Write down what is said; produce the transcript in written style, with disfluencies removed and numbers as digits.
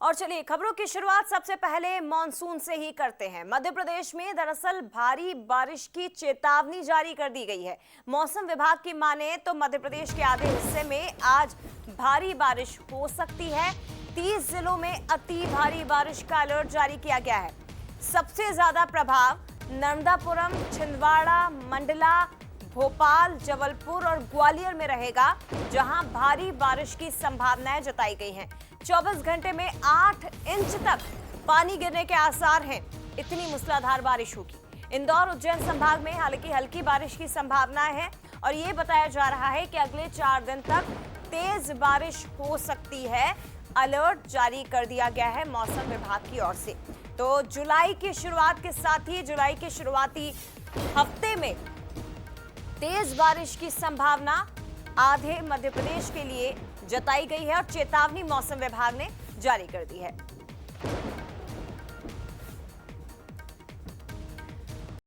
और चलिए खबरों की शुरुआत सबसे पहले मॉनसून से ही करते हैं। मध्य प्रदेश में दरअसल भारी बारिश की चेतावनी जारी कर दी गई है। मौसम विभाग की माने तो मध्य प्रदेश के आधे हिस्से में आज भारी बारिश हो सकती है। 30 जिलों में अति भारी बारिश का अलर्ट जारी किया गया है। सबसे ज्यादा प्रभाव नर्मदापुरम, छिंदवाड़ा, मंडला, भोपाल, जबलपुर और ग्वालियर में रहेगा, जहां भारी बारिश की संभावनाएं जताई गई हैं। 24 घंटे में 8 इंच तक पानी गिरने के आसार हैं। इतनी मूसलाधार बारिश होगी। इंदौर, उज्जैन संभाग में हालांकि हल्की बारिश की संभावनाएं हैं और ये बताया जा रहा है कि अगले 4 दिन तक तेज बारिश हो सकती है। अलर्ट जारी कर दिया गया है मौसम विभाग की ओर से। तो जुलाई की शुरुआत के साथ ही जुलाई के शुरुआती हफ्ते में तेज बारिश की संभावना आधे मध्य प्रदेश के लिए जताई गई है और चेतावनी मौसम विभाग ने जारी कर दी है।